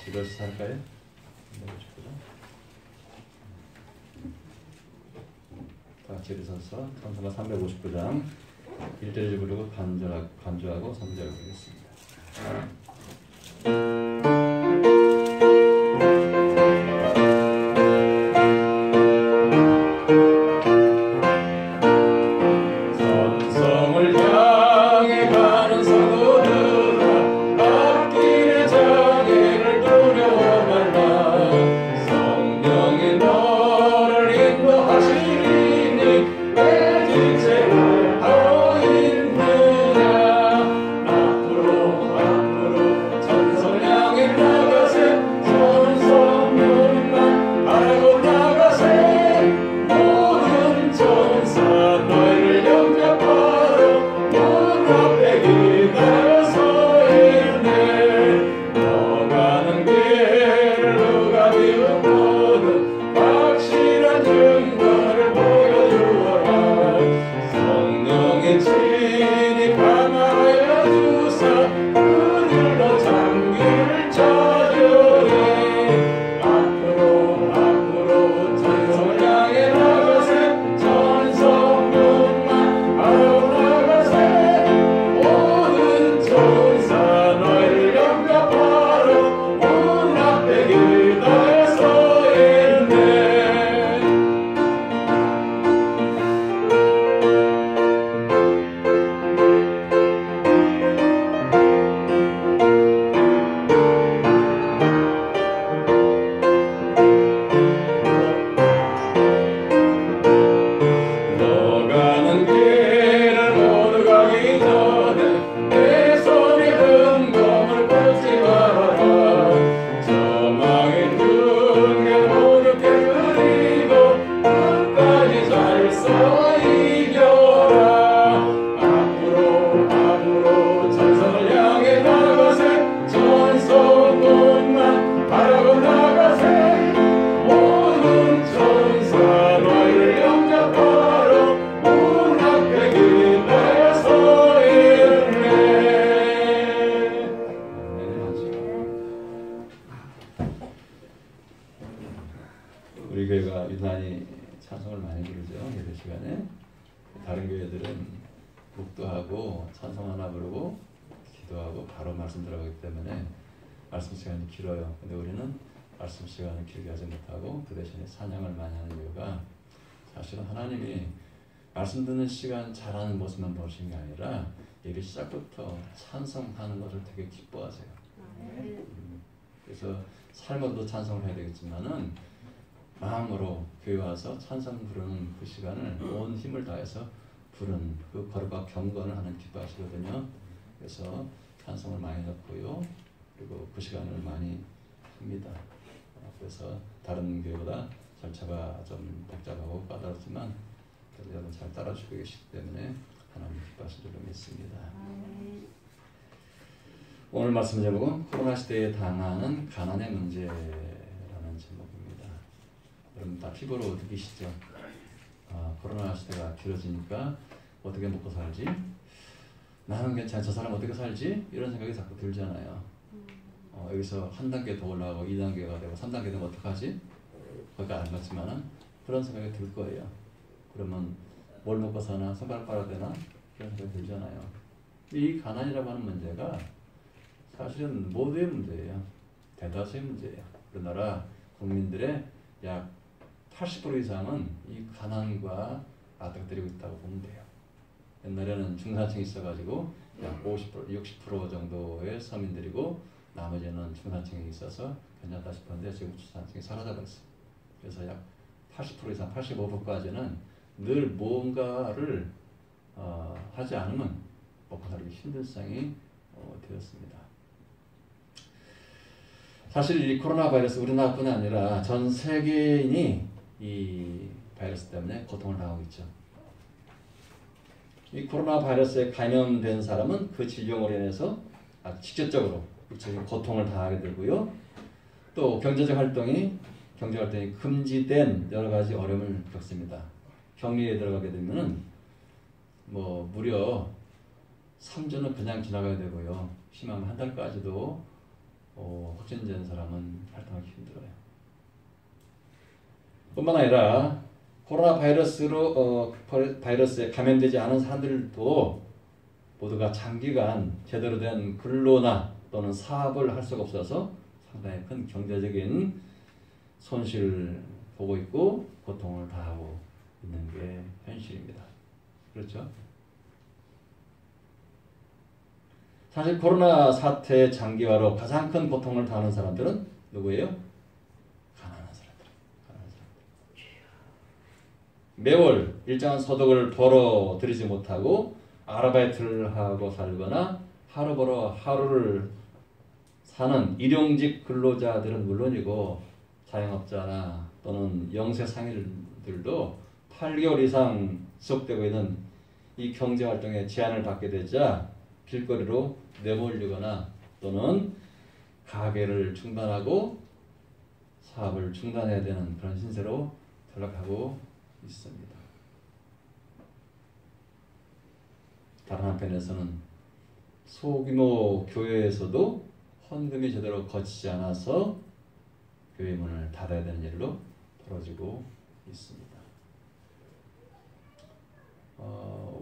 이것이 살까요? 359장. 다 같이 일어서서 찬송가 359장 1절을 부르고 간주하고 3절을 부르겠습니다. 우리 교회가 유난히 찬송을 많이 부르죠. 예배 시간에. 다른 교회들은 묵도하고 찬송 하나 부르고 기도하고 바로 말씀 들어가기 때문에 말씀 시간이 길어요. 근데 우리는 말씀 시간을 길게 하지 못하고 그 대신에 찬양을 많이 하는 이유가 사실은 하나님이 말씀 듣는 시간 잘하는 모습만 보시는 게 아니라 예배 시작부터 찬송하는 것을 되게 기뻐하세요. 그래서 삶으로도 찬송을 해야 되겠지만은 마음으로 교회 와서 찬송 부르는 그 시간을 온 힘을 다해서 부르는 그 거룩과 경건을 하는 기뻐하시거든요. 그래서 찬송을 많이 넣고요. 그리고 그 시간을 많이 합니다. 그래서 다른 교회보다 절차가 좀 복잡하고 까다롭지만 여러분 잘 따라주고 계시기 때문에 하나님 기뻐하실 줄로 믿습니다. 오늘 말씀 제목은 코로나 시대에 당하는 가난의 문제라는 제목입니다. 여러분 다 피부로 느끼시죠? 코로나 시대가 길어지니까 어떻게 먹고 살지? 나는 괜찮아, 저 사람 어떻게 살지? 이런 생각이 자꾸 들잖아요. 여기서 한 단계 더 올라가고 2단계가 되고 3단계 되면 어떡하지? 거기가 안 갔지만은 그런 생각이 들 거예요. 그러면 뭘 먹고 사나? 손가락 빨아야 되나? 그런 생각이 들잖아요. 이 가난이라고 하는 문제가 사실은 모두의 문제예요. 대다수의 문제예요. 우리나라 국민들의 약 80% 이상은 이 가난과 맞닥뜨리고 있다고 보면 돼요. 옛날에는 중산층이 있어가지고 약 50%, 60% 정도의 서민들이고 나머지는 중산층이 있어서 괜찮다 싶었는데 지금 중산층이 사라져버렸어요. 그래서 약 80% 이상, 85%까지는 늘 무언가를 하지 않으면 먹고 살기 힘든 상황이 되었습니다. 사실 이 코로나 바이러스 우리나라뿐 아니라 전 세계인이 이 바이러스 때문에 고통을 당하고 있죠. 이 코로나 바이러스에 감염된 사람은 그 질병으로 인해서 아주 직접적으로 육체적인 고통을 당하게 되고요. 또 경제 활동이 금지된 여러 가지 어려움을 겪습니다. 격리에 들어가게 되면은 무려 3주는 그냥 지나가야 되고요. 심하면 한 달까지도 확진된 사람은 활동하기 힘들어요. 뿐만 아니라 코로나 바이러스에 감염되지 않은 사람들도 모두가 장기간 제대로 된 근로나 또는 사업을 할 수가 없어서 상당히 큰 경제적인 손실을 보고 있고 고통을 다하고 있는 게 현실입니다. 그렇죠? 사실 코로나 사태 장기화로 가장 큰 고통을 당하는 사람들은 누구예요? 가난한 사람들. 매월 일정한 소득을 벌어들이지 못하고 아르바이트를 하고 살거나 하루 벌어 하루를 사는 일용직 근로자들은 물론이고 자영업자나 또는 영세상인들도 8개월 이상 지속되고 있는 이 경제활동에 제한을 받게 되자 길거리로 내몰리거나 또는 가게를 중단하고 사업을 중단해야 되는 그런 신세로 전락하고 있습니다. 다른 한편에서는 소규모 교회에서도 헌금이 제대로 거치지 않아서 교회 문을 닫아야 되는 일로 벌어지고 있습니다.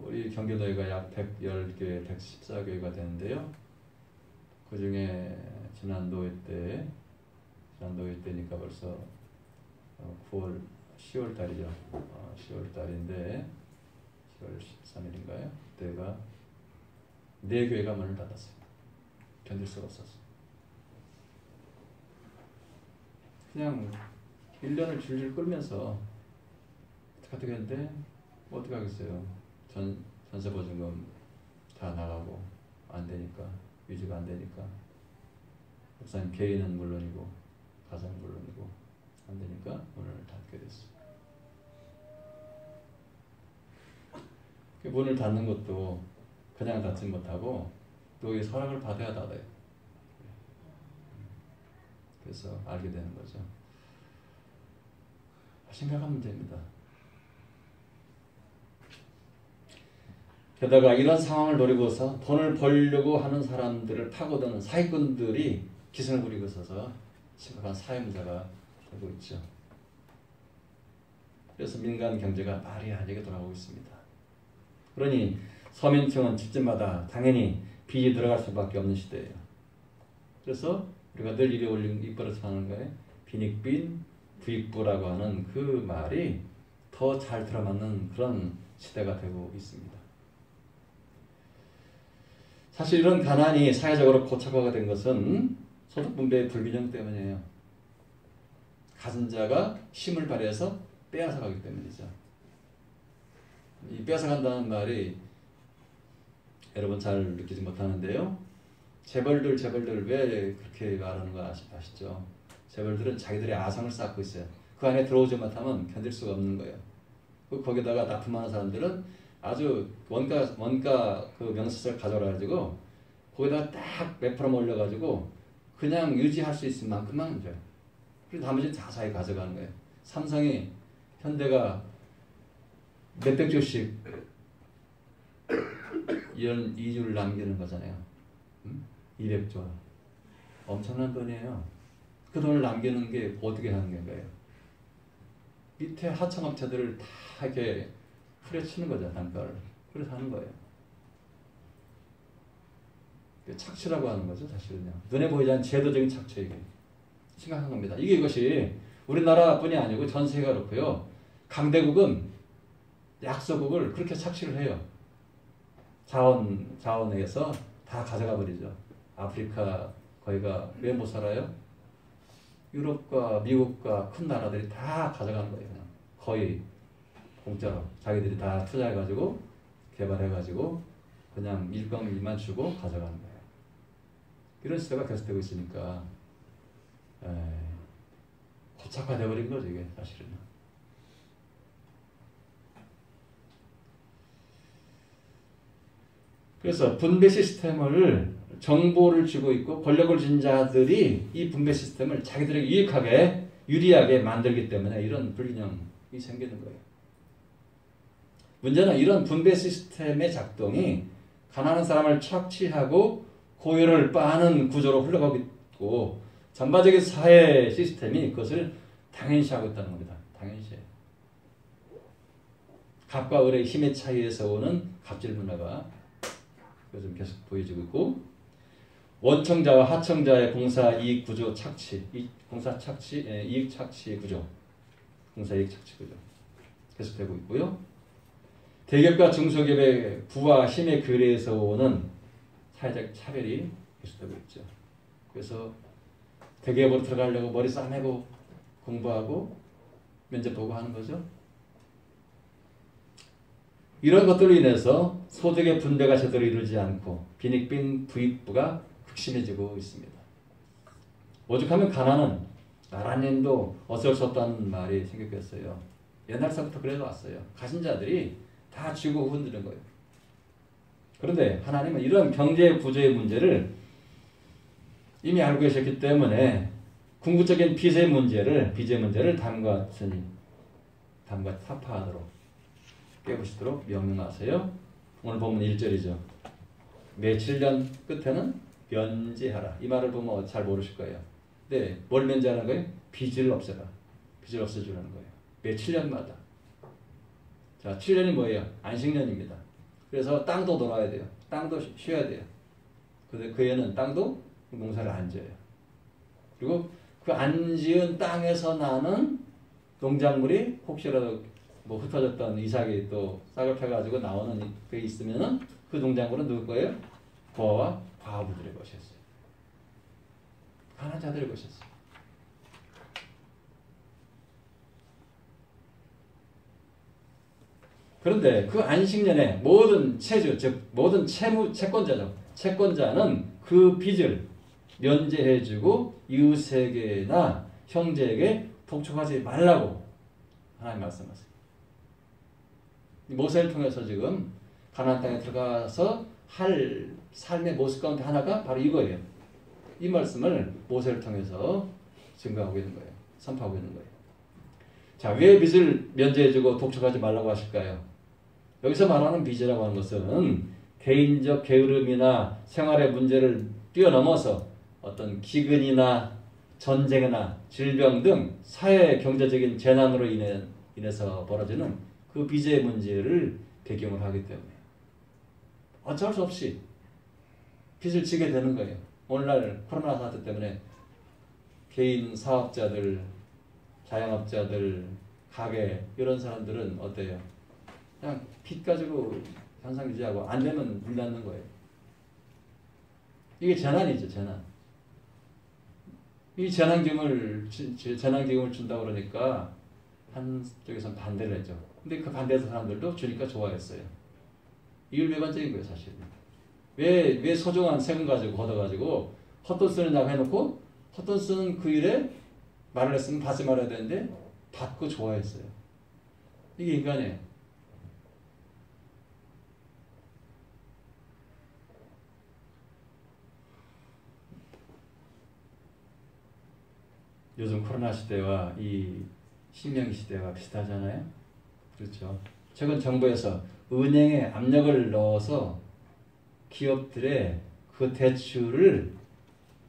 우리 경기도회가 약 110교회, 114교회가 되는데요. 그 중에 지난 노회 때니까 벌써 10월 달이죠. 10월 달인데 10월 13일인가요? 그때가 4교회가 문을 닫았어요. 견딜 수가 없었어요. 그냥 1년을 줄줄 끌면서 어떻게 했는데 어떻게 하겠어요. 전세보증금 다 나가고 안 되니까, 유지가 안 되니까, 목사님 개인은 물론이고 가정은 물론이고 안 되니까 문을 닫게 됐어요. 문을 닫는 것도 그냥 닫지 못하고 또 이 허락을 받아야 닫아요. 그래서 알게 되는 거죠. 심각한 문제입니다. 게다가 이런 상황을 노리고서 돈을 벌려고 하는 사람들을 파고드는 사기꾼들이 기승을 부리고 있어서 심각한 사회 문제가 되고 있죠. 그래서 민간 경제가 말이 아니게 돌아가고 있습니다. 그러니 서민층은 집집마다 당연히 빚이 들어갈 수밖에 없는 시대예요. 그래서 우리가 늘 입에 올린 입버릇 하는 거에 빈익빈 부익부라고 하는 그 말이 더 잘 들어맞는 그런 시대가 되고 있습니다. 사실 이런 가난이 사회적으로 고착화가 된 것은 소득분배의 불균형 때문이에요. 가진 자가 힘을 발휘해서 빼앗아가기 때문이죠. 이 빼앗아간다는 말이 여러분 잘 느끼지 못하는데요. 재벌들 왜 그렇게 말하는 거 아시죠? 재벌들은 자기들의 아성을 쌓고 있어요. 그 안에 들어오지 못하면 견딜 수가 없는 거예요. 거기다가 납품하는 사람들은 아주 원가 그 명세서를 가져와가지고 거기다가 딱 몇 프로 올려가지고 그냥 유지할 수 있을 만큼만 줘요. 그리고 나머지는 자사히 가져가는 거예요. 삼성이 현대가 몇백 조씩 이런 이주를 남기는 거잖아요. 200조. 엄청난 돈이에요. 그 돈을 남기는 게 어떻게 하는 거예요? 밑에 하청업체들을 다 이렇게 후려치는 거죠, 단가를. 그래서 하는 거예요. 착취라고 하는 거죠, 사실은요. 눈에 보이지 않는 제도적인 착취, 이게. 심각한 겁니다. 이것이 우리나라뿐이 아니고 전 세계가 그렇고요. 강대국은 약소국을 그렇게 착취를 해요. 자원에서 다 가져가 버리죠. 아프리카 거기가 왜 못 살아요? 유럽과 미국과 큰 나라들이 다 가져가는 거예요. 그냥. 거의 공짜로 자기들이 다 투자해가지고 개발해가지고 그냥 일감일만 주고 가져가는 거예요. 이런 시대가 계속되고 있으니까 고착화되어 버린 거죠, 이게 사실은. 그래서 분배 시스템을 정보를 쥐고 있고 권력을 쥔 자들이 이 분배 시스템을 자기들에게 유익하게 유리하게 만들기 때문에 이런 불균형이 생기는 거예요. 문제는 이런 분배 시스템의 작동이 가난한 사람을 착취하고 고요를 빠는 구조로 흘러가고 있고 전반적인 사회 시스템이 그것을 당연시하고 있다는 겁니다. 당연시해요. 갑과 을의 힘의 차이에서 오는 갑질 문화가 요즘 계속 보여지고 있고 원청자와 하청자의 공사 이익 구조 착취, 공사 착취, 이익 착취 구조, 공사 이익 착취 구조 계속되고 있고요. 대기업과 중소기업의 부와 힘의 괴리에서 오는 사회적 차별이 계속되고 있죠. 그래서 대기업으로 들어가려고 머리 싸매고 공부하고 면접 보고 하는 거죠. 이런 것들로 인해서 소득의 분배가 제대로 이루어지지 않고 빈익빈 부익부가 극심해지고 있습니다. 오죽하면 가난은 나라님도 어쩔 수 없다는 말이 생겼겠어요. 옛날서부터 그래 왔어요. 가진 자들이 다 쥐고 흔드는 거예요. 그런데 하나님은 이런 경제 구조의 문제를 이미 알고 계셨기 때문에 궁극적인 빚의 문제를 다음과 타파하도록 깨부시도록 명령하세요. 오늘 보면 1절이죠. 매 7년 끝에는 면제하라. 이 말을 보면 잘 모르실 거예요. 네, 뭘 면제하는 거예요? 빚을 없애라. 빚을 없애주라는 거예요. 매 7년마다. 자, 7년이 뭐예요? 안식년입니다. 그래서 땅도 돌아야 돼요. 땅도 쉬어야 돼요. 근데 그 애는 땅도 농사를 안 지어요. 그리고 그 안 지은 땅에서 나는 농작물이 혹시라도 뭐 흩어졌던 이삭이 또 싹을 펴가지고 나오는 게 있으면은 그 농작물은 누구 거예요? 부하와 과부들의 것이었어요. 가난한 자들의 것이었어요. 그런데 그 안식년에 모든 채주, 즉 모든 채권자는 그 빚을 면제해주고 이웃에게나 형제에게 독촉하지 말라고 하나님 말씀하세요. 모세를 통해서 지금 가나안 땅에 들어가서 할 삶의 모습 가운데 하나가 바로 이거예요. 이 말씀을 모세를 통해서 증거하고 있는 거예요. 선포하고 있는 거예요. 자, 왜 빚을 면제해주고 독촉하지 말라고 하실까요? 여기서 말하는 빚이라고 하는 것은 개인적 게으름이나 생활의 문제를 뛰어넘어서 어떤 기근이나 전쟁이나 질병 등 사회 경제적인 재난으로 인해서 벌어지는 그 빚의 문제를 배경으로 하기 때문에 어쩔 수 없이 빚을 지게 되는 거예요. 오늘날 코로나 사태 때문에 개인 사업자들, 자영업자들, 가게 이런 사람들은 어때요? 그냥 빚 가지고 현상 유지하고 안 되면 문 닫는 거예요. 이게 재난이죠, 재난. 이 재난기금을 준다고 그러니까 한쪽에서는 반대를 했죠. 근데 그 반대했던 사람들도 주니까 좋아했어요. 이율배반적인 거예요, 사실은. 왜 소중한 세금 가지고 걷어가지고 헛돈 쓰느냐고 해놓고 헛돈 쓰는 그 일에 말을 했으면 받지 말아야 되는데 받고 좋아했어요. 이게 인간이에요. 요즘 코로나 시대와 이 신명기 시대가 비슷하잖아요. 그렇죠. 최근 정부에서 은행에 압력을 넣어서 기업들의 그 대출을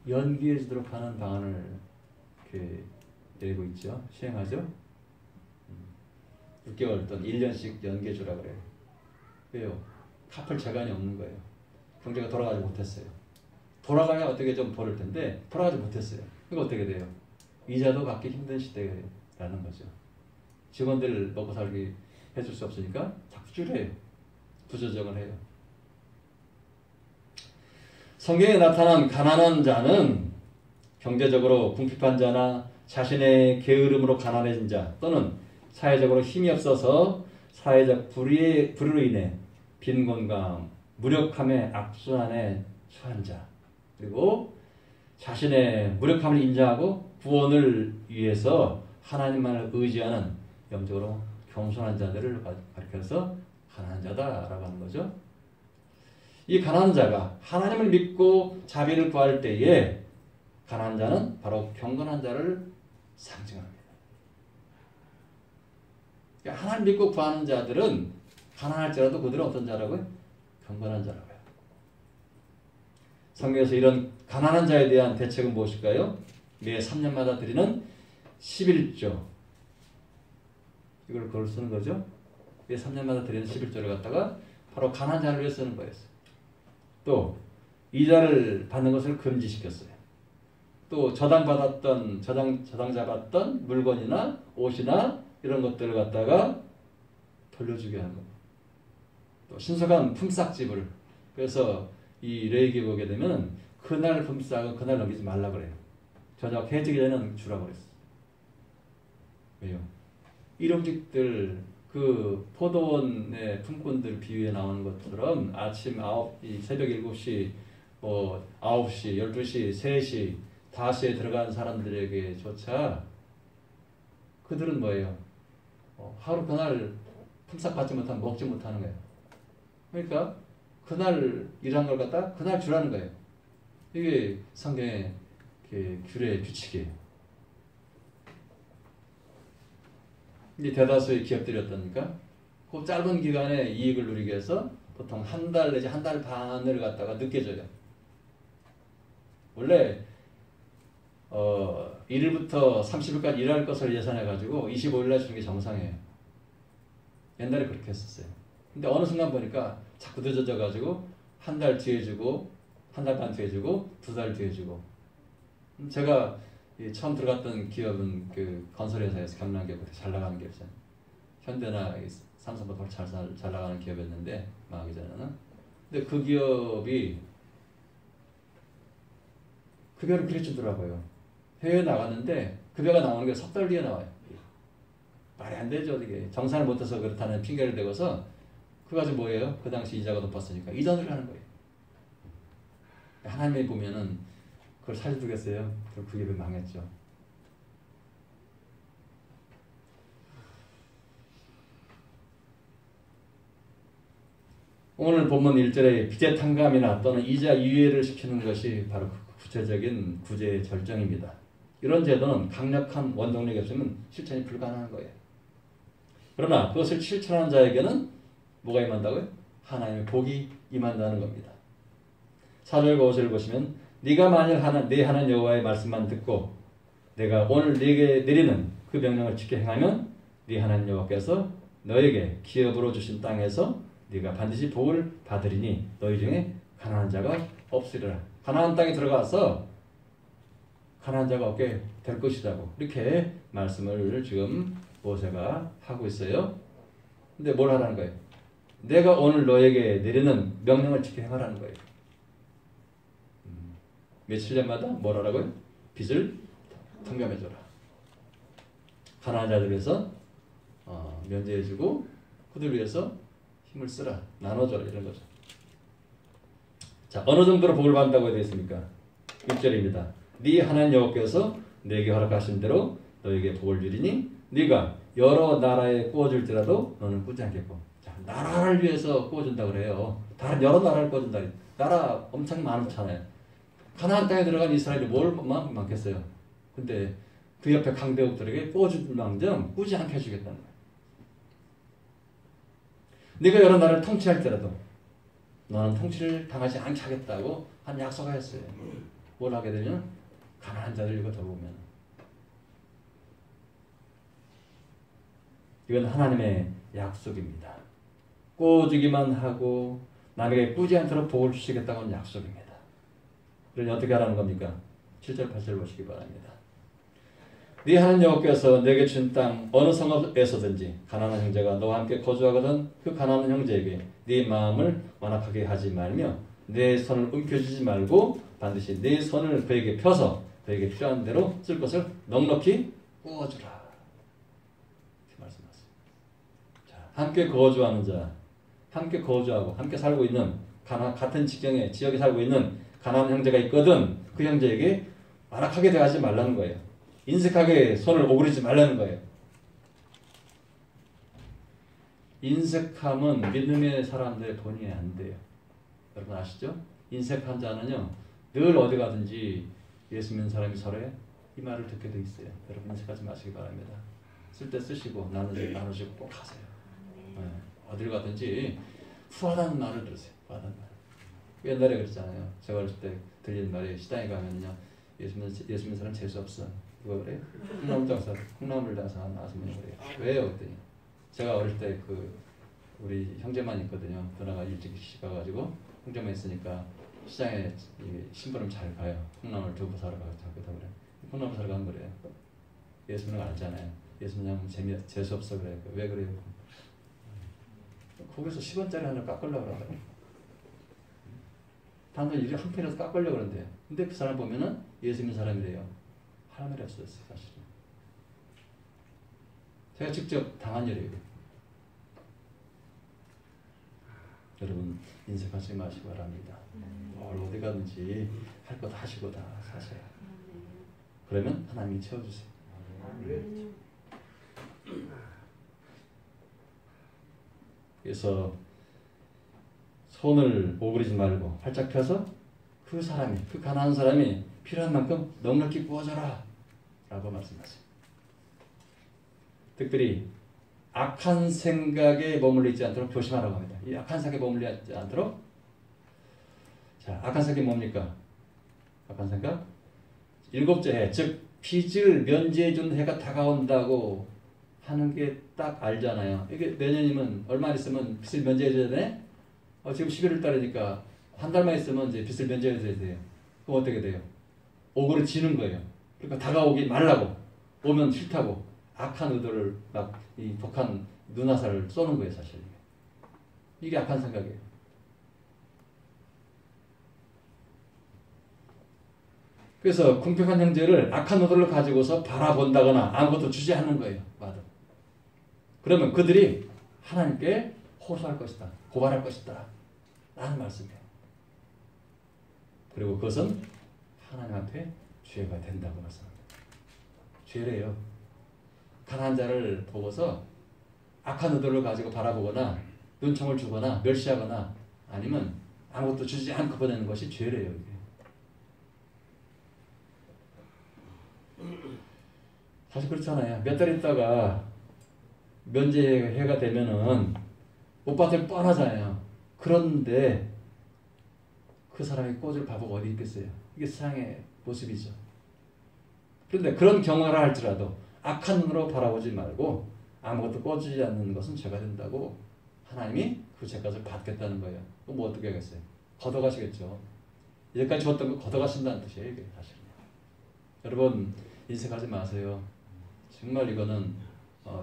연기해 주도록 하는 방안을 이렇게 내고 있죠. 시행하죠. 6개월 또는 1년씩 연기해 주라 그래요. 왜요? 갚을 재간이 없는 거예요. 경제가 돌아가지 못했어요. 돌아가야 어떻게 좀 벌을 텐데 돌아가지 못했어요. 그러니까 어떻게 돼요? 이자도 받기 힘든 시대라는 거죠. 직원들 먹고 살기 해줄 수 없으니까 자꾸 줄여요. 부조정을 해요. 성경에 나타난 가난한 자는 경제적으로 궁핍한 자나 자신의 게으름으로 가난해진 자 또는 사회적으로 힘이 없어서 사회적 불의로 인해 빈곤과 무력함의 악순환에 처한 자 그리고 자신의 무력함을 인정하고 구원을 위해서 하나님만을 의지하는 영적으로 겸손한 자들을 가리켜서 가난한 자다라고 하는 거죠. 이 가난한 자가 하나님을 믿고 자비를 구할 때에 가난한 자는 바로 경건한 자를 상징합니다. 그러니까 하나님 믿고 구하는 자들은 가난할지라도 그들은 어떤 자라고요? 경건한 자라고요. 성경에서 이런 가난한 자에 대한 대책은 무엇일까요? 매 3년마다 드리는 11조. 이걸 그걸 쓰는 거죠. 매 3년마다 드리는 11조를 갖다가 바로 가난한 자를 위해 쓰는 거였어요. 또 이자를 받는 것을 금지시켰어요. 또 저당 잡았던 물건이나 옷이나 이런 것들을 갖다가 돌려주게 하는 거. 또 신속한 품삯집을. 그래서 이 레위기 보게 되면 그날 품삯은 그날 넘기지 말라 그래요. 저녁 해지기 전에는 주라고 그랬어. 왜요? 일용직들 그 포도원의 품꾼들 비유에 나오는 것처럼 아침 새벽 7시, 9시, 12시, 3시, 5시에 들어간 사람들에게조차 그들은 뭐예요? 하루 그날 품삯 받지 못하면 먹지 못하는 거예요. 그러니까 그날 일한 걸 갖다 그날 주라는 거예요. 이게 성경의 규례 규칙이에요. 이 대다수의 기업들이 어떠니까 그 짧은 기간에 이익을 누리기 위해서 보통 한 달 내지 한 달 반을 갖다가 늦게 줘요. 원래 1일부터 30일까지 일할 것을 예산해가지고 25일날 주는 게 정상이에요. 옛날에 그렇게 했었어요. 근데 어느 순간 보니까 자꾸 늦어져가지고 한 달 뒤에 주고 한 달 반 뒤에 주고 2달 뒤에 주고. 제가 처음 들어갔던 기업은 그 건설회사에서 경남기업부터 잘 나가는 기업이잖아요. 현대나 삼성보다 잘 나가는 기업이었는데 망하기 전에는. 근데 그 기업이 급여를 그래 주더라고요. 해외에 나갔는데 급여가 나오는 게 석 달 뒤에 나와요. 말이 안 되죠. 이게 정산을 못해서 그렇다는 핑계를 대고서 그거 가지고 뭐예요? 그 당시 이자가 높았으니까 이전을 하는 거예요. 하나님이 보면은 그걸 살려두겠어요? 그 기업이 망했죠. 오늘 본문 1절에 빚의 탕감이나 또는 이자 유예를 시키는 것이 바로 구체적인 구제의 절정입니다. 이런 제도는 강력한 원동력이 없으면 실천이 불가능한 거예요. 그러나 그것을 실천하는 자에게는 뭐가 임한다고요? 하나님의 복이 임한다는 겁니다. 4절과 5절을 보시면 네가 만일 내 하나님 여호와의 말씀만 듣고 내가 오늘 네게 내리는 그 명령을 지켜 행하면 네 하나님 여호와께서 너에게 기업으로 주신 땅에서 네가 반드시 복을 받으리니 너희 중에 가난한 자가 없으리라. 가나안 땅에 들어가서 가난한 자가 없게 될 것이라고 이렇게 말씀을 지금 모세가 하고 있어요. 근데 뭘 하라는 거예요? 내가 오늘 너에게 내리는 명령을 지켜 행하라는 거예요. 며칠 전마다 뭘 하라고요? 빚을 탕감해줘라. 가난한 자들 위해서 면제해주고 그들 위해서 힘을 쓰라. 나눠줘라. 이런 거죠. 자, 어느 정도로 복을 받는다고 되어 있습니까? 6절입니다. 네 하나님 여호와께서 내게 허락하신 대로 너에게 복을 주리니 네가 여러 나라에 구워줄지라도 너는 꾸지 않겠고. 자, 나라를 위해서 구워준다고 그래요. 다른 여러 나라를 구워준다. 나라 엄청 많잖아요. 가나안 땅에 들어간 이스라엘이 뭘만큼 많겠어요. 근데 그 옆에 강대국들에게 구워줄 망정 꾸지 않게 해주겠다는 거예요. 네가 여러 나라를 통치할지라도 너는 통치를 당하지 않게 하겠다고 한 약속을 했어요. 뭘 하게 되면 가난한 자들 이거 돌보면 이건 하나님의 약속입니다. 꾸어주기만 하고 남에게 꾸지 않도록 복을 주시겠다고는 약속입니다. 그러니 어떻게 하라는 겁니까? 7절 8절 보시기 바랍니다. 네 하나님 여호와께서 내게 준 땅 어느 성읍에서든지 가난한 형제가 너와 함께 거주하거든 그 가난한 형제에게 네 마음을 완악하게 하지 말며 내 손을 움켜쥐지 말고 반드시 네 손을 그에게 펴서 그에게 필요한 대로 쓸 것을 넉넉히 구워주라. 이렇게 말씀하세요. 자, 함께 거주하는 자, 함께 거주하고 함께 살고 있는 같은 지경에 지역에 살고 있는 가난한 형제가 있거든 그 형제에게 완악하게 대하지 말라는 거예요. 인색하게 손을 오그리지 말라는 거예요. 인색함은 믿음의 사람들의 본이 안 돼요. 여러분 아시죠? 인색한 자는요 늘 어디 가든지 예수 믿는 사람이 서로에 이 말을 듣게 돼 있어요. 여러분 인색하지 마시기 바랍니다. 쓸 때 쓰시고 나누시고 꼭 하세요. 네. 어딜 가든지 후하다는 말을 들으세요. 후하다는 말. 옛날에 그랬잖아요. 제가 어렸을 때 들리는 말이 시장에 가면요. 예수 믿는 사람 재수 없어. 누가 그래요? 콩나물 장사 나서면 그래요. 왜요? 그랬더니 제가 어릴 때 우리 형제만 있거든요. 누나가 일찍 시가가지고 형제만 있으니까 시장에 심부름 잘 가요. 콩나물 두부 사러 가고 자꾸다 그래. 콩나물 사러 가는 거래요. 예수 믿는 거 알잖아요. 예수 믿는 재수 없어 그래요. 왜 그래요? 거기서 10원짜리 하나 깎으려고 그러더라고. 단순히 이렇게 한 푼이라도 깎으려고 그러는데 근데 그 사람 보면은 예수 믿는 사람이래요. 할 말이 없었어요. 사실은. 제가 직접 당한 일이에요. 여러분 인색하지 마시기 바랍니다. 뭘 어디 가든지 할 거 다 하시고 다 사세요. 그러면 하나님이 채워주세요. 그래서 손을 오그리지 말고 활짝 펴서 그 가난한 사람이 필요한 만큼 넉넉히 부어줘라 라고 말씀하세요. 특별히 악한 생각에 머물러 있지 않도록 조심하라고 합니다. 이 악한 생각에 머물러 있지 않도록. 자, 악한 생각이 뭡니까? 악한 생각? 일곱째 해, 즉 빚을 면제해 준 해가 다가온다고 하는 게 딱 알잖아요. 이게 내년이면 얼마 있으면 빚을 면제해 줘야 돼? 지금 11월 달이니까 한 달만 있으면 이제 빚을 면제해 줘야 돼요. 그럼 어떻게 돼요? 오그러지는 거예요. 그러니까 다가오기 말라고, 오면 싫다고 악한 의도를 막 이 독한 눈화살을 쏘는 거예요. 사실 이게 악한 생각이에요. 그래서 궁핍한 형제를 악한 의도를 가지고서 바라본다거나 아무것도 주지 않는 거예요. 맞아. 그러면 그들이 하나님께 호소할 것이다. 고발할 것이다. 라는 말씀이에요. 그리고 그것은 하나님 앞에 죄가 된다고 말씀합니다. 죄래요. 가난한 자를 보고서 악한 의도를 가지고 바라보거나 눈총을 주거나 멸시하거나 아니면 아무것도 주지 않고 보내는 것이 죄래요. 이게. 사실 그렇잖아요. 몇 달 있다가 면제해가 되면은 못 받을 뻔하잖아요. 그런데 그 사람이 꽂을 바보가 어디 있겠어요. 이게 세상의 모습이죠. 그런데 그런 경험을 할지라도 악한 눈으로 바라보지 말고 아무것도 꽂지 않는 것은 죄가 된다고 하나님이 그 죄값을 받겠다는 거예요. 그럼 뭐 어떻게 하겠어요? 걷어가시겠죠. 이제까지 줬던 거 걷어가신다는 뜻이에요. 이게 사실은. 여러분 인색하지 마세요. 정말 이거는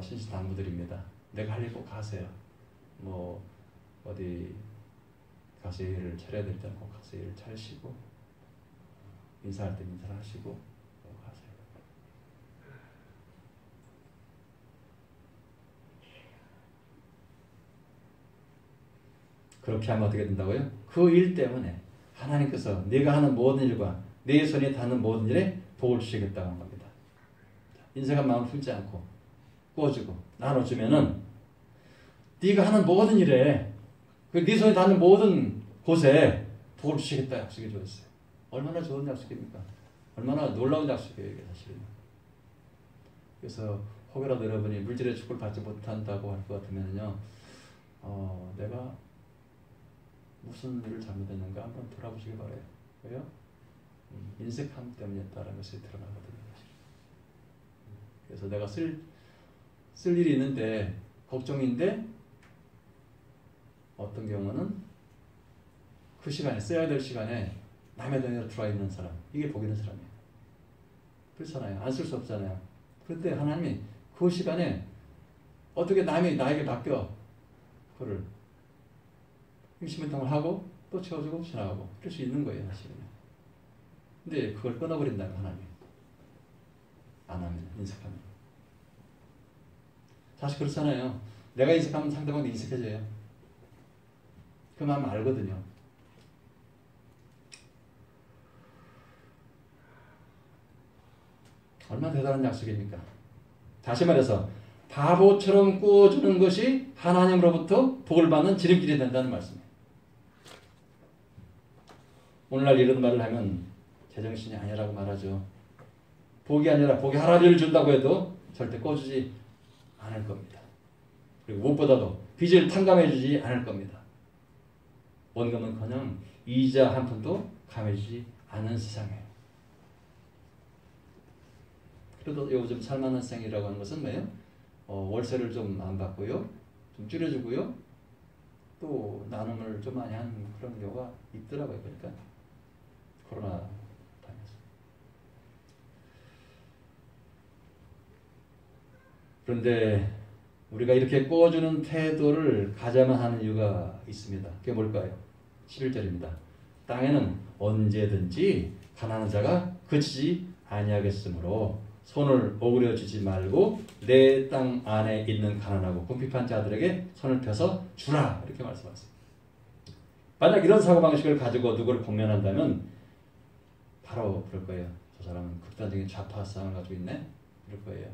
신신당부들입니다. 내가 할 일 꼭 하세요. 뭐 어디 가서 일을 차려야 될 때는 꼭 가서 일을 차리시고 인사할 때 인사를 하시고 가세요. 그렇게 하면 어떻게 된다고요? 그 일 때문에 하나님께서 네가 하는 모든 일과 네 손에 닿는 모든 일에 복을 주시겠다고 한 겁니다. 인색한 마음을 품지 않고 꾸어주고 나눠주면은 네가 하는 모든 일에 네 손에 닿는 모든 곳에 복을 주시겠다 약속해 주었어요. 얼마나 좋은 약속입니까? 얼마나 놀라운 약속이에요. 이게 사실은. 그래서 혹여라도 여러분이 물질의 축복을 받지 못한다고 할 것 같으면요, 내가 무슨 일을 잘못했는가 한번 돌아보시기 바라요. 왜요? 인색함 때문이었다라는 것이 드러나거든요. 그래서 내가 쓸 일이 있는데 걱정인데 어떤 경우는 그 시간에 써야 될 시간에 남의 돈에 들어와 있는 사람, 이게 복 있는 사람이에요. 그렇잖아요. 안 쓸 수 없잖아요. 그런데 하나님이 그 시간에 어떻게 남이 나에게 맡겨 그거를 임시분탕을 하고 또 채워주고 지나가고 그럴 수 있는 거예요. 사실은. 근데 그걸 끊어버린다면 하나님이 안 하면 인색하면 사실 그렇잖아요. 내가 인색하면 상대방도 인색해져요. 그 마음 알거든요. 얼마나 대단한 약속입니까? 다시 말해서 바보처럼 꾸어주는 것이 하나님으로부터 복을 받는 지름길이 된다는 말씀이에요. 오늘날 이런 말을 하면 제정신이 아니라고 말하죠. 복이 아니라 복이 하나님을 준다고 해도 절대 꿔주지 않을 겁니다. 그리고 무엇보다도 빚을 탕감해 주지 않을 겁니다. 원금은커녕 이자 한 푼도 감해주지 않는 세상이에요. 그래도 요즘 살만한 생이라고 하는 것은 뭐예요? 월세를 좀 안 받고요, 좀 줄여주고요, 또 나눔을 좀 많이 하는 그런 경우가 있더라고요. 그러니까 코로나 당해서. 그런데 우리가 이렇게 꾸어주는 태도를 가져야만 하는 이유가 있습니다. 그게 뭘까요? 11절입니다. 땅에는 언제든지 가난한 자가 그치지 아니하겠으므로 손을 오그려 주지 말고 내 땅 안에 있는 가난하고 궁핍한 자들에게 손을 펴서 주라, 이렇게 말씀하세요. 만약 이런 사고방식을 가지고 누구를 공면한다면 바로 그럴 거예요. 저 사람은 극단적인 좌파성을 가지고 있네, 이럴 거예요.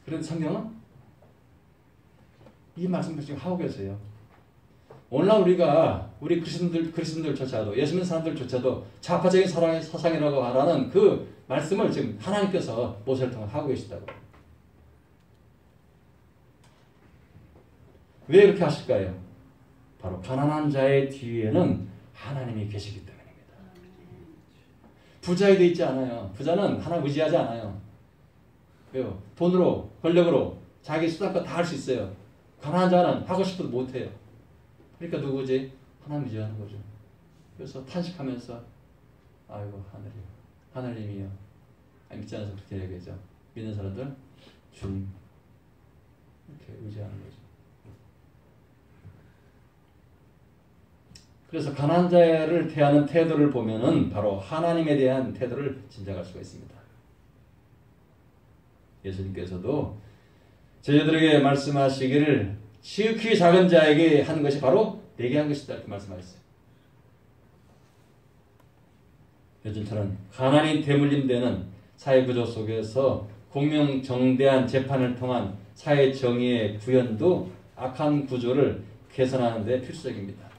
그런데 성경은 이 말씀을 지금 하고 계세요. 오늘날 우리 그리스도인들조차도, 예수 믿는 사람들조차도 좌파적인 사상이라고 말하는 그 말씀을 지금 하나님께서 모세를 통해 하고 계시다고. 왜 그렇게 하실까요? 바로 가난한 자의 뒤에는 하나님이 계시기 때문입니다. 부자에 돼 있지 않아요. 부자는 하나님 의지하지 않아요. 왜요? 돈으로, 권력으로 자기 수단껏 다 할 수 있어요. 가난한 자는 하고 싶어도 못해요. 그러니까 누구지? 하나님 의지하는 거죠. 그래서 탄식하면서 아이고 하늘님이요. 믿지 않아서 그렇게 얘기하죠. 믿는 사람들 주님, 이렇게 의지하는 거죠. 그래서 가난한 자를 대하는 태도를 보면은 바로 하나님에 대한 태도를 짐작할 수가 있습니다. 예수님께서도 제자들에게 말씀하시기를 지극히 작은 자에게 한 것이 바로 내게 한 것이다, 이렇게 말씀하셨어요. 요즘처럼 가난이 대물림되는 사회구조 속에서 공명정대한 재판을 통한 사회 정의의 구현도 악한 구조를 개선하는 데 필수적입니다.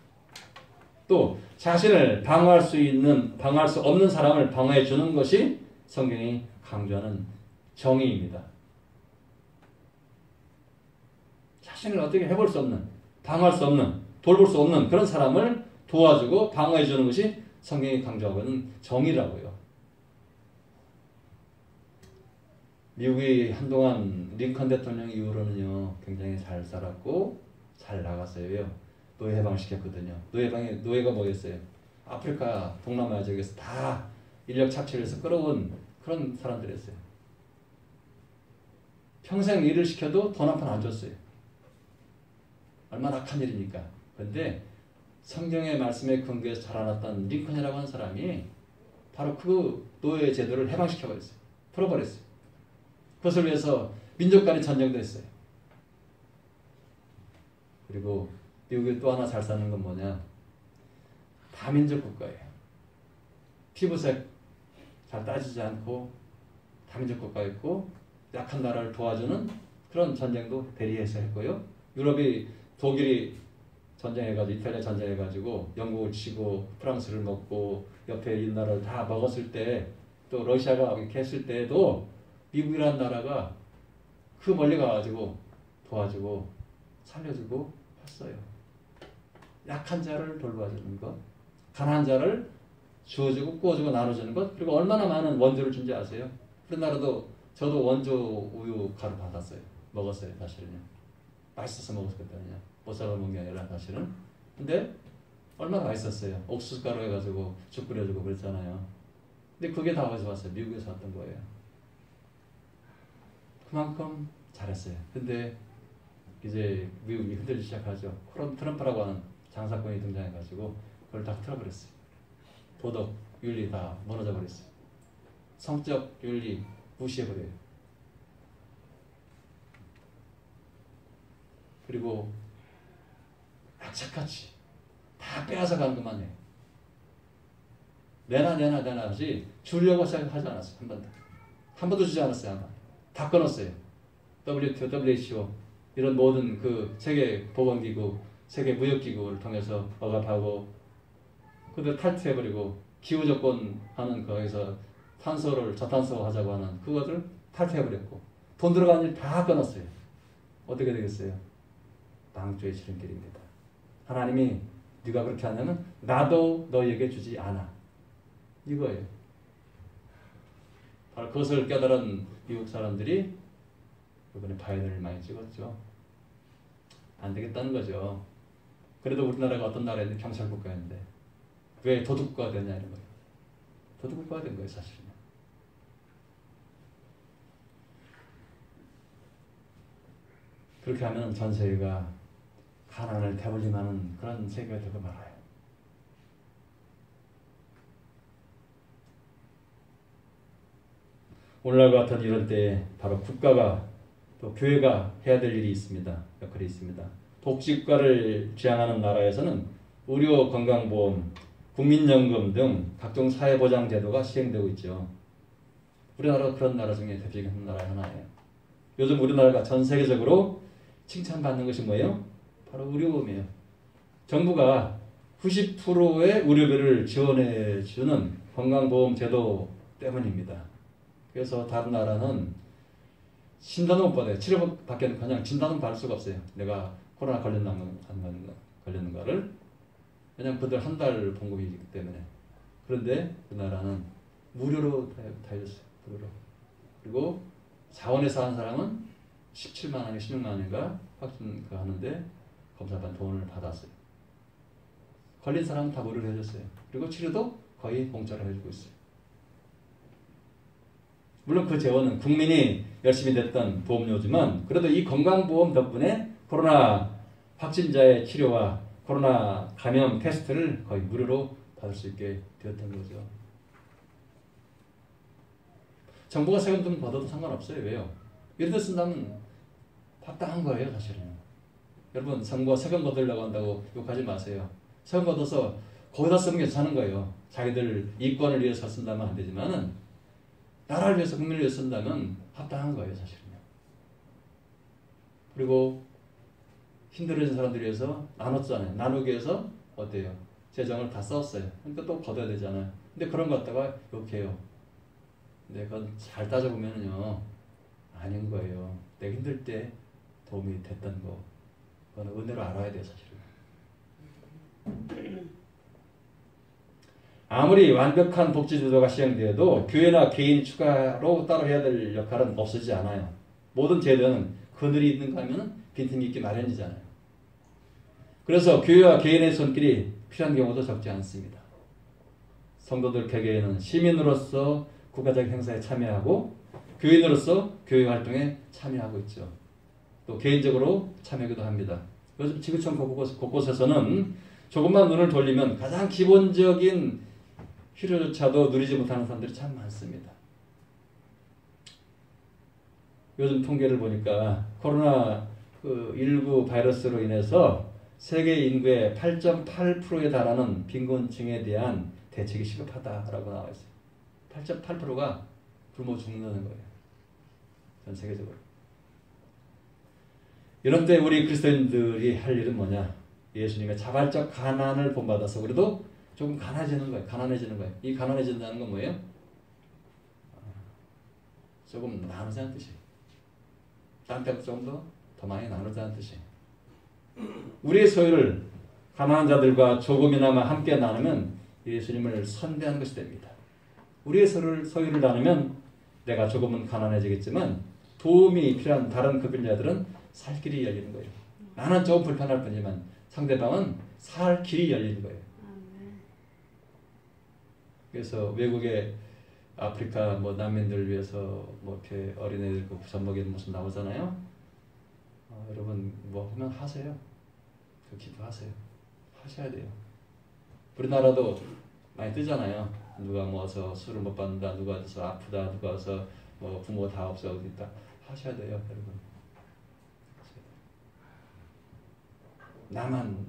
또 자신을 방어할 수 없는 사람을 방어해 주는 것이 성경이 강조하는 정의입니다. 자신을 어떻게 해볼 수 없는, 방어할 수 없는, 돌볼 수 없는 그런 사람을 도와주고 방어해 주는 것이 성경이 강조하고 있는 정의라고요. 미국이 한동안 링컨 대통령 이후로는요, 굉장히 잘 살았고 잘 나갔어요. 노예 해방시켰거든요. 노예가 뭐였어요? 아프리카, 동남아 지역에서 다 인력 착취를 해서 끌어온 그런 사람들이었어요. 평생 일을 시켜도 돈 한 푼 안 줬어요. 얼마나 악한 일이니까. 그런데 성경의 말씀에 근거해서 자라났던 링컨이라고 하는 사람이 바로 그 노예 제도를 해방시켜버렸어요. 풀어버렸어요. 그것을 위해서 민족 간의 전쟁도 했어요. 그리고 미국이 또 하나 잘 사는 건 뭐냐? 다민족 국가예요. 피부색 잘 따지지 않고 다민족 국가였고, 약한 나라를 도와주는 그런 전쟁도 대리해서 했고요. 유럽이, 독일이 전쟁해가지고, 이탈리아 전쟁해가지고 영국을 치고 프랑스를 먹고 옆에 있는 나라를 다 먹었을 때, 또 러시아가 이렇게 했을 때도 미국이라는 나라가 그 멀리 가가지고 도와주고 살려주고 했어요. 약한 자를 돌봐주는 것, 가난한 자를 주어주고 구워주고 나눠주는 것, 그리고 얼마나 많은 원조를 준지 아세요? 우리나라도 저도 원조 우유 가루 받았어요. 먹었어요. 사실은요. 맛있어서 먹었거든요. 못 살아 먹는 게 아니라 사실은. 근데 얼마나 맛있었어요. 옥수수 가루 해가지고 죽 끓여주고 그랬잖아요. 근데 그게 다 어디서 왔어요? 미국에서 왔던 거예요. 그만큼 잘했어요. 근데 이제 미국이 흔들리기 시작하죠. 트럼프라고 하는 장사꾼이 등장해가지고 그걸 다 틀어버렸어요. 도덕, 윤리 다 무너져 버렸어요. 성적 윤리 무시해버려요. 그리고 악착같이 다 빼앗아 가는 것만 해요. 내놔 하지 주려고 생각하지 않았어요. 한 번도 주지 않았어요. 아마. 다 끊었어요. WTO, WHO 이런 모든 그 세계 보건기구, 세계 무역기구를 통해서 억압하고, 그들 탈퇴해버리고, 기후조건 하는 거기서 탄소를 저탄소 하자고 하는 그것을 탈퇴해버렸고, 돈 들어가는 일 다 끊었어요. 어떻게 되겠어요? 방주의 지름길입니다. 하나님이 네가 그렇게 하냐면 나도 너에게 주지 않아. 이거예요. 바로 그것을 깨달은 미국 사람들이 이번에 바이든을 많이 찍었죠. 안 되겠다는 거죠. 그래도 우리나라가 어떤 나라인데 경찰 국가인데 왜 도둑국가가 되냐 이런 거예요. 도둑국가가 된 거예요, 사실은. 그렇게 하면 전 세계가 가난을 대물림하는 그런 세계가 되고 말아요. 오늘날 같은 이런 때에 바로 국가가 또 교회가 해야 될 일이 있습니다. 역할이 있습니다. 복지국가를 지향하는 나라에서는 의료 건강보험, 국민연금 등 각종 사회보장 제도가 시행되고 있죠. 우리나라가 그런 나라 중에 대표적인 나라 하나예요. 요즘 우리나라가 전 세계적으로 칭찬받는 것이 뭐예요? 바로 의료보험이에요. 정부가 90%의 의료비를 지원해주는 건강보험 제도 때문입니다. 그래서 다른 나라는 진단은 못 받아요. 치료받기에는 그냥 진단은 받을 수가 없어요. 내가 코로나 걸렸는가를. 왜냐하면 그들 한 달 봉급이기 때문에. 그런데 우리나라는 무료로 다 해줬어요. 무료로. 그리고 자원에서 하는 사람은 17만 원인가 16만 원인가 확진 하는데 검사반 돈을 받았어요. 걸린 사람은 다 무료로 해줬어요. 그리고 치료도 거의 공짜로 해주고 있어요. 물론 그 재원은 국민이 열심히 냈던 보험료지만 그래도 이 건강보험 덕분에 코로나 확진자의 치료와 코로나 감염 테스트를 거의 무료로 받을 수 있게 되었던 거죠. 정부가 세금 좀 받아도 상관없어요. 왜요? 이런 데 쓴다면 합당한 거예요, 사실은. 여러분, 정부가 세금 걷으려고 한다고 욕하지 마세요. 세금 걷어서 거기다 쓰면 괜찮은 거예요. 자기들 이권을 위해서 쓴다면 안 되지만은 나라를 위해서, 국민을 위해서 쓴다면 합당한 거예요, 사실은요. 그리고 힘들어진 사람들 위해서 나눴잖아요. 나누기 위해서 어때요? 재정을 다 썼어요. 그러니까 또 걷어야 되잖아요. 근데 그런 거 갖다가 욕해요. 근데 그건 잘 따져보면요. 아닌 거예요. 내가 힘들 때 도움이 됐던 거. 그건 은혜로 알아야 돼요, 사실은. 아무리 완벽한 복지 제도가 시행되어도 교회나 개인이 추가로 따로 해야 될 역할은 없어지지 않아요. 모든 제도는 그늘이 있는가 하면 빈틈이 있기 마련이잖아요. 그래서 교회와 개인의 손길이 필요한 경우도 적지 않습니다. 성도들 개개인은 시민으로서 국가적 행사에 참여하고 교인으로서 교회 활동에 참여하고 있죠. 또 개인적으로 참여하기도 합니다. 요즘 지구촌 곳곳에서는 조금만 눈을 돌리면 가장 기본적인 필요조차도 누리지 못하는 사람들이 참 많습니다. 요즘 통계를 보니까 코로나19 바이러스로 인해서 세계 인구의 8.8%에 달하는 빈곤층에 대한 대책이 시급하다라고 나와 있어요. 8.8%가 굶어 죽는다는 거예요. 전 세계적으로. 이런 때 우리 그리스도인들이 할 일은 뭐냐? 예수님의 자발적 가난을 본받아서 우리도 조금 가난해지는 거예요. 가난해지는 거예요. 이 가난해진다는 건 뭐예요? 조금 나누자는 뜻이에요. 딴때 정도 더 많이 나누자는 뜻이에요. 우리의 소유를 가난한 자들과 조금이나마 함께 나누면 예수님을 선대하는 것이 됩니다. 우리의 소유를 나누면 내가 조금은 가난해지겠지만 도움이 필요한 다른 급인자들은 살 길이 열리는 거예요. 나는 조금 불편할 뿐이지만 상대방은 살 길이 열리는 거예요. 그래서 외국의 아프리카 난민들을 위해서 이렇게 어린애들 젖먹이는 모습 나오잖아요. 여러분 하면 하세요. 그 기도하세요. 하셔야 돼요. 우리나라도 많이 뜨잖아요. 누가 와서 술을 못 받는다, 누가 와서 아프다, 누가 와서 부모 다 없어 어디 있다. 하셔야 돼요, 여러분. 나만,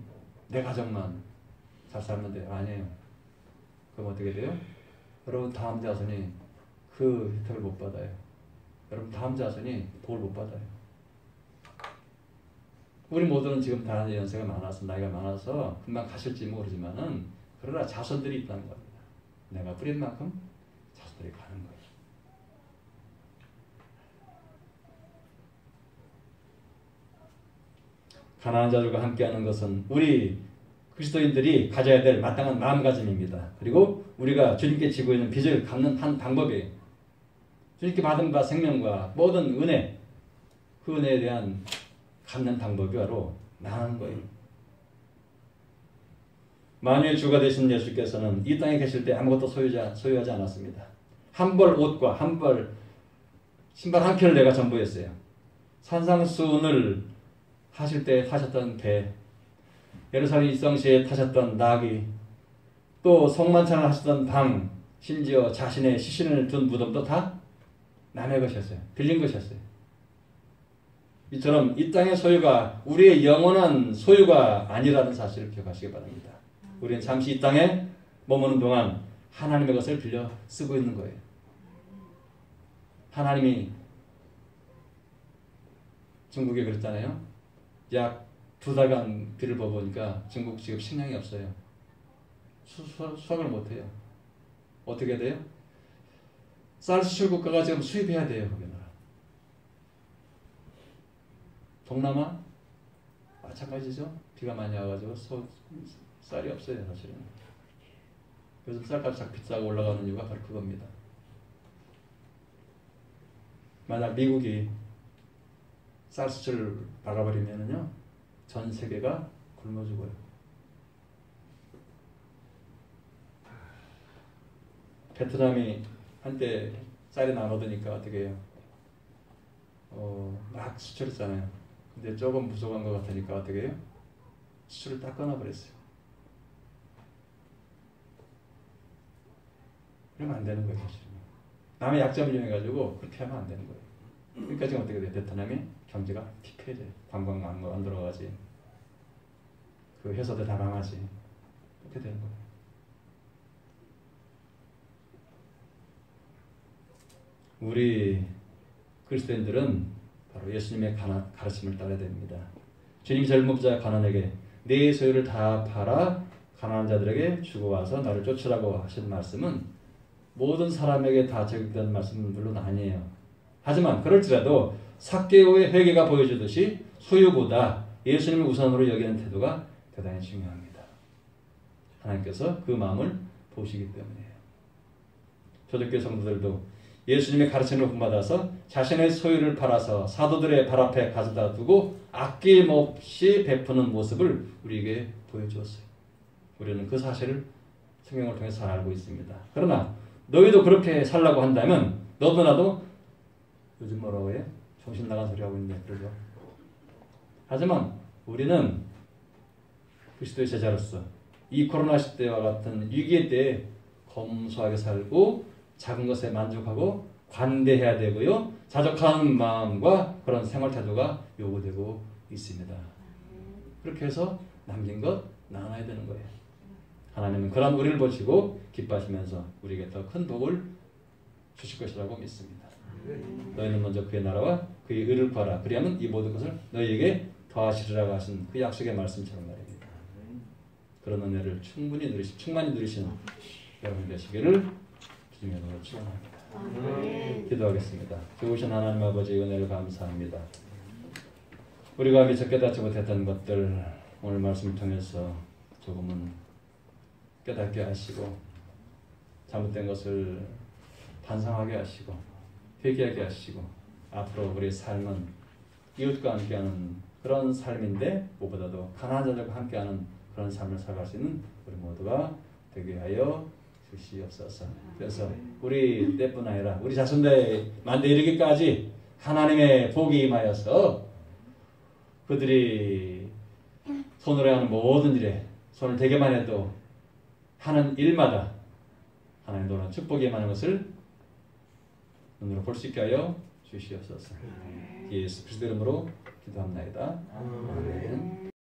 내 가정만 잘 살면 돼요. 아니에요. 그럼 어떻게 돼요? 여러분 다음 자손이 그 혜택을 못 받아요. 여러분 다음 자손이 복을 못 받아요. 우리 모두는 지금 다 연세가 많아서 나이가 많아서 금방 가실지 모르지만은 그러나 자손들이 있다는 겁니다. 내가 뿌린 만큼 자손들이 가는 거예요. 가난한 자들과 함께하는 것은 우리 그리스도인들이 가져야 될 마땅한 마음가짐입니다. 그리고 우리가 주님께 지고 있는 빚을 갚는 한 방법이에요. 주님께 받은 바 생명과 모든 은혜, 그 은혜에 대한 갚는 방법이 바로 나가는 거예요. 만유의 주가 되신 예수께서는 이 땅에 계실 때 아무것도 소유하지 않았습니다. 한 벌 옷과 한 벌 신발 한 켤레 내가 전부였어요. 산상수훈을 하실 때 타셨던 배, 예루살렘 입성시에 타셨던 나귀, 또 성만찬을 하셨던 방, 심지어 자신의 시신을 둔 무덤도 다 남의 것이었어요. 빌린 것이었어요. 이처럼 이 땅의 소유가 우리의 영원한 소유가 아니라는 사실을 기억하시기 바랍니다. 우리는 잠시 이 땅에 머무는 동안 하나님의 것을 빌려 쓰고 있는 거예요. 하나님이 중국에 그랬잖아요. 약 2달간 비를 버보니까 중국 지금 식량이 없어요. 수확을 못해요. 어떻게 돼요? 쌀 수출 국가가 지금 수입해야 돼요. 거기는. 동남아 마찬가지죠. 비가 많이 와가지고 쌀이 없어요. 사실은. 요즘 쌀값이 비싸고 올라가는 이유가 바로 그겁니다. 만약 미국이 쌀 수출 막아버리면은요, 전 세계가 굶어 죽어요. 베트남이 한때 쌀이 남아드니까 어떻게 해요? 막 수출했잖아요. 근데 조금 부족한 것 같으니까 어떻게 해요? 수출을 딱 끊어버렸어요. 그러면 안 되는 거예요, 사실. 남의 약점을 이용해가지고 그렇게 하면 안 되는 거예요. 그러니까 지금 어떻게 돼요? 베트남이 경제가 피폐해져요. 관광 안 들어가지. 그 회사들 다 망하지. 그렇게 되는 거예요. 우리 그리스도인들은 바로 예수님의 가르침을 따라야 됩니다. 주님이 젊은 부자 가난에게 내 소유를 다 팔아 가난한 자들에게 주고 와서 나를 쫓으라고 하신 말씀은 모든 사람에게 다 적용되는 말씀은 물론 아니에요. 하지만 그럴지라도 삭개오의 회개가 보여주듯이 소유보다 예수님을 우선으로 여기는 태도가 대단히 중요합니다. 하나님께서 그 마음을 보시기 때문이에요. 초대교회 성도들도 예수님의 가르침을 본받아서 자신의 소유를 팔아서 사도들의 발 앞에 가져다 두고 아낌없이 베푸는 모습을 우리에게 보여주었어요. 우리는 그 사실을 성경을 통해서 잘 알고 있습니다. 그러나 너희도 그렇게 살라고 한다면 너도 나도 요즘 뭐라고 해요? 정신 나간 소리 하고 있네. 그러죠. 하지만 우리는 그리스도의 제자로서 이 코로나 시대와 같은 위기의 때에 검소하게 살고 작은 것에 만족하고 관대해야 되고요. 자족하는 마음과 그런 생활 태도가 요구되고 있습니다. 그렇게 해서 남긴 것 나눠야 되는 거예요. 하나님은 그런 우리를 보시고 기뻐하시면서 우리에게 더 큰 복을 주실 것이라고 믿습니다. 너희는 먼저 그의 나라와 그의 의를 구하라. 그리하면 이 모든 것을 너희에게 더하시리라고 하신 그 약속의 말씀처럼 말입니다. 그런 은혜를 충만히 누리시는 여러분 되시기를 주님의 이름으로 축원합니다. 기도하겠습니다. 좋으신 하나님 아버지 은혜를 감사합니다. 우리가 미처 깨닫지 못했던 것들 오늘 말씀을 통해서 조금은 깨닫게 하시고 잘못된 것을 반성하게 하시고 회개하게 하시고 앞으로 우리의 삶은 이웃과 함께하는 그런 삶인데 무엇보다도 가난한 자들과 함께하는 그런 삶을 살아갈 수 있는 우리 모두가 되게 하여 주시옵소서. 그래서 우리 때뿐 아니라 우리 자손들 만대 이르기까지 하나님의 복이 임하여서 그들이 손으로 하는 모든 일에 손을 대게만 해도 하는 일마다 하나님 노란 축복이 임하는 것을 눈으로 볼 수 있게 하여 주시옵소서. 예수 그리스도 이름으로 기도합나이다. 아멘.